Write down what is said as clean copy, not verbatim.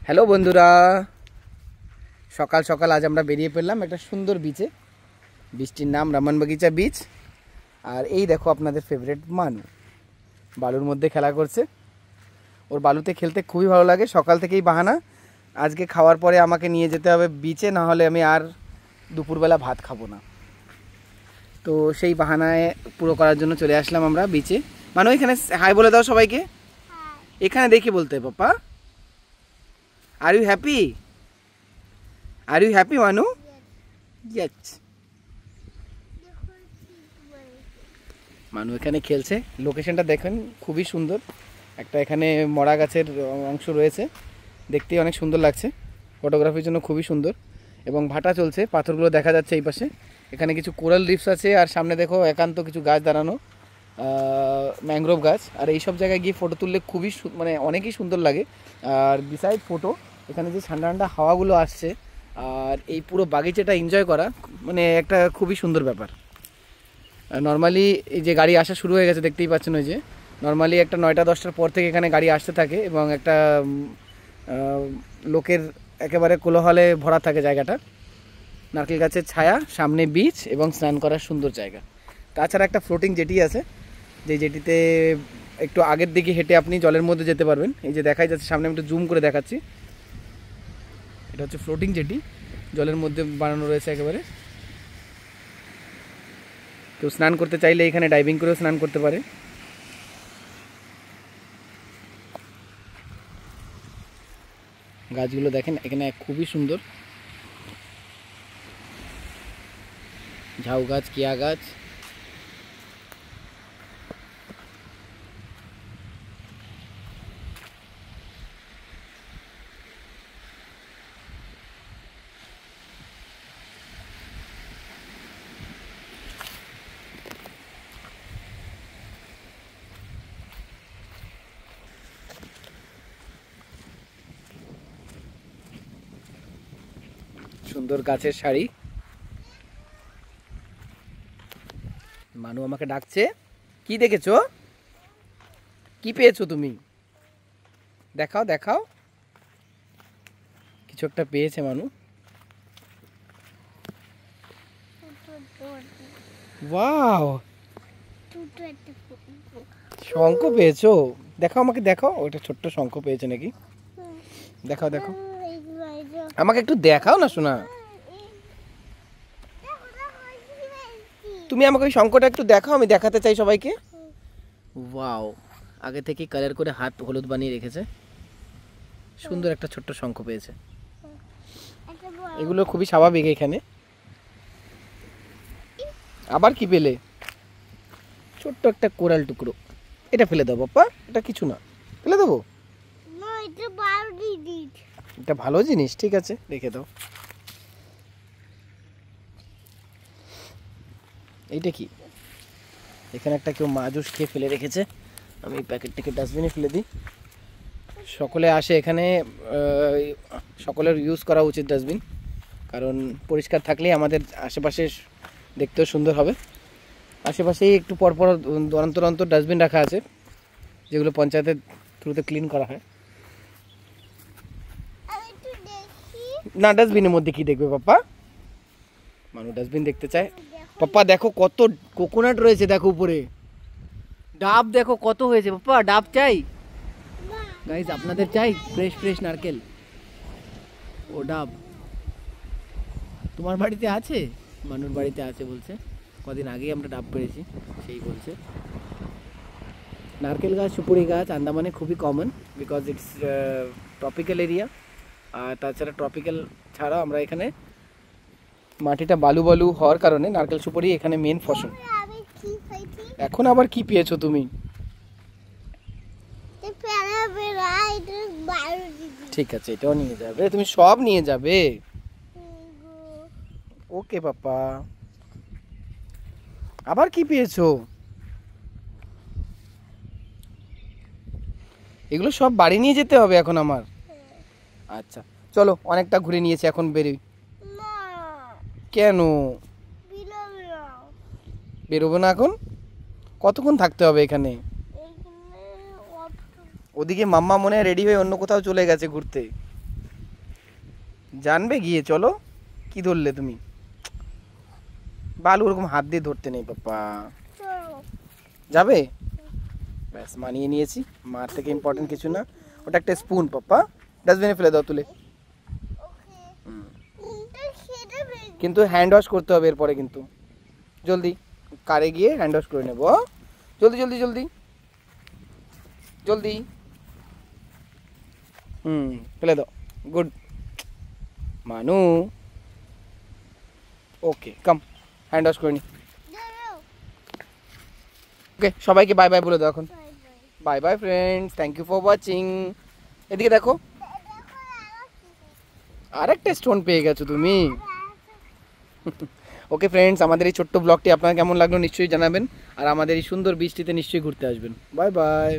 Hello বন্ধুরা, সকাল সকাল আজ আমরা বেরিয়ে পড়লাম একটা সুন্দর বিচে। বিচটির নাম রামনবাগিচা বিচ। আর এই দেখো আপনাদের ফেভারিট মানু বালুর মধ্যে খেলা করছে। ওর বালুতে খেলতে খুবই ভালো লাগে। সকাল থেকেই বাহানা, আজকে খাওয়ার পরে আমাকে নিয়ে যেতে হবে বিচে, না হলে আমি আর দুপুরবেলা ভাত খাবো না। তো সেই বাহানায় পুরো করার জন্য চলে আসলাম আমরা বিচে। মানু এখানে হাই বলে দাও সবাইকে। এখানে দেখি বলতে পাপা। Are you happy? Are you happy, Manu? Yes. মানু এখানে খেলছে। লোকেশনটা দেখেন, খুবই সুন্দর। একটা এখানে মরা গাছের অংশ রয়েছে, দেখতেই অনেক সুন্দর লাগছে। ফটোগ্রাফির জন্য খুবই সুন্দর। এবং ভাটা চলছে, পাথরগুলো দেখা যাচ্ছে এই পাশে। এখানে কিছু কোরাল রিফস আছে, আর সামনে দেখো একান্ত কিছু গাছ দাঁড়ানো, ম্যাংগ্রোভ গাছ। আর এইসব জায়গায় গিয়ে ফটো তুললে খুবই মানে অনেকই সুন্দর লাগে। আর বিসাইড ফটো, এখানে যে ঠান্ডা ঠান্ডা হাওয়াগুলো আসছে আর এই পুরো বাগিচাটা এনজয় করা মানে একটা খুবই সুন্দর ব্যাপার। নর্মালি এই যে গাড়ি আসা শুরু হয়ে গেছে, দেখতেই পাচ্ছেন। ওই যে নর্মালি একটা 9টা-10টার পর থেকে এখানে গাড়ি আসতে থাকে এবং একটা লোকের একেবারে কোলাহলে ভরা থাকে জায়গাটা। নারকেল গাছের ছায়া, সামনে বিচ এবং স্নান করার সুন্দর জায়গা। তাছাড়া একটা ফ্লোটিং জেটি আছে, যে জেটিতে একটু আগের দিকে হেঁটে আপনি জলের মধ্যে যেতে পারবেন। এই যে দেখাই যাচ্ছে সামনে, আমি একটু জুম করে দেখাচ্ছি। এটা হচ্ছে ফ্লোটিং জেটি, জলের মধ্যে বানানো রয়েছে একেবারে। কেউ স্নান করতে চাইলে এখানে ডাইভিং করেও স্নান করতে পারে। গাছগুলো দেখেন এখানে খুবই সুন্দর, ঝাউ গাছ, কিয়া গাছ। সুন্দর গাছের সারি। মানু আমাকে ডাকছে। কি দেখেছো? কি পেয়েছো তুমি? দেখাও দেখাও। কিছু একটা পেয়েছে মানু। ওয়াও, শঙ্খ পেয়েছো? দেখাও আমাকে, দেখাও। ওটা ছোট্ট শঙ্খ পেয়েছে নাকি? দেখাও দেখো আমাকে, একটু দেখাও না শোনা। তুমি আমাকে ওই শঙ্খটা একটু দেখাও, আমি দেখাতে চাই সবাইকে। ওয়াও, আগে থেকে কালার করে হাত হলুদ বানিয়ে রেখেছে। সুন্দর একটা ছোট্ট শঙ্খ পেয়েছে। এগুলো খুবই স্বাভাবিক এখানে। আবার কি পেলে? ছোট্ট একটা কোরাল টুকরো। এটা ফেলে দাও বাপ্পা, এটা কিছু না, ফেলে দেবো। এটা ভালো জিনিস, ঠিক আছে রেখে দাও। এইটা কি? এখানে একটা কেউ মাজুস খেয়ে ফেলে রেখেছে। আমি এই প্যাকেটটাকে ডাস্টবিনে ফেলে দিই। সকলে আসে এখানে, সকলের ইউজ করা উচিত ডাস্টবিন, কারণ পরিষ্কার থাকলেই আমাদের আশেপাশে দেখতেও সুন্দর হবে। আশেপাশেই একটু পরপর অন্তর অন্তর ডাস্টবিন রাখা আছে, যেগুলো পঞ্চায়েতের থ্রুতে ক্লিন করা হয়। না, ডাস্টবিনের মধ্যে কি দেখবে পাপ্পা? মানুষ ডাস্টবিন দেখতে চায়। পাপ্পা দেখো কত কোকোনাট রয়েছে, দেখো উপরে। ডাব দেখো কত হয়েছে পাপ্পা। ডাব চাই গাইস, আপনাদের চাই ফ্রেশ ফ্রেশ নারকেল ও ডাব? তোমার বাড়িতে আছে? মানুর বাড়িতে আছে বলছে। কদিন আগেই আমরা ডাব পেয়েছি, সেই বলছে। নারকেল গাছ, সুপুরি গাছ আন্দামানে খুবই common, because it's tropical area. আর তাছাড়া ট্রপিক্যাল ছাড়াও আমরা এখানে মাটিটা বালু বালু হওয়ার কারণে নারকেল সুপুরি এখানে মেন ফসল। এখন আবার কি পেয়েছো তুমি? ঠিক আছে, এটাও নিয়ে যাবে। তুমি সব নিয়ে যাবে? ওকে পাপা। আবার কি পেয়েছো? এগুলো সব বাড়ি নিয়ে যেতে হবে এখন আমার। আচ্ছা চলো, অনেকটা ঘুরে নিয়েছি, এখন বেরোই। কেন বেরোবো না এখন? কতক্ষণ থাকতে হবে এখানে? ওদিকে মাম্মা মনে হয় রেডি হয়ে অন্য কোথাও চলে গেছে ঘুরতে। জানবে গিয়ে, চলো। কি ধরলে তুমি? বালু ওরকম হাত দিয়ে ধরতে নেই পাপ্পা। যাবে? ব্যাস মানিয়ে নিয়েছি, মার থেকে ইম্পর্টেন্ট কিছু না। ওটা একটা স্পুন পাপ্পা, ডাস্টবিনে ফেলে দাও তুলে। কিন্তু হ্যান্ড ওয়াশ করতে হবে এরপরে, কিন্তু জলদি কারে গিয়ে হ্যান্ড ওয়াশ করে নেবো। জলদি জলদি জলদি জলদি। ফেলে দাও। গুড মানু। ওকে কাম, হ্যান্ড ওয়াশ করে নি। ওকে সবাইকে বাই বাই বলে দাও এখন। Bye bye friends, thank you for watching. এদিকে দেখো, আরেকটা স্টোন পেয়ে গেছো তুমি। ওকে ফ্রেন্ডস, আমাদের এই ছোট্ট ব্লগটি আপনার কেমন লাগলো নিশ্চয়ই জানাবেন, আর আমাদের এই সুন্দর বীজটিতে নিশ্চয়ই ঘুরতে আসবেন। Bye bye.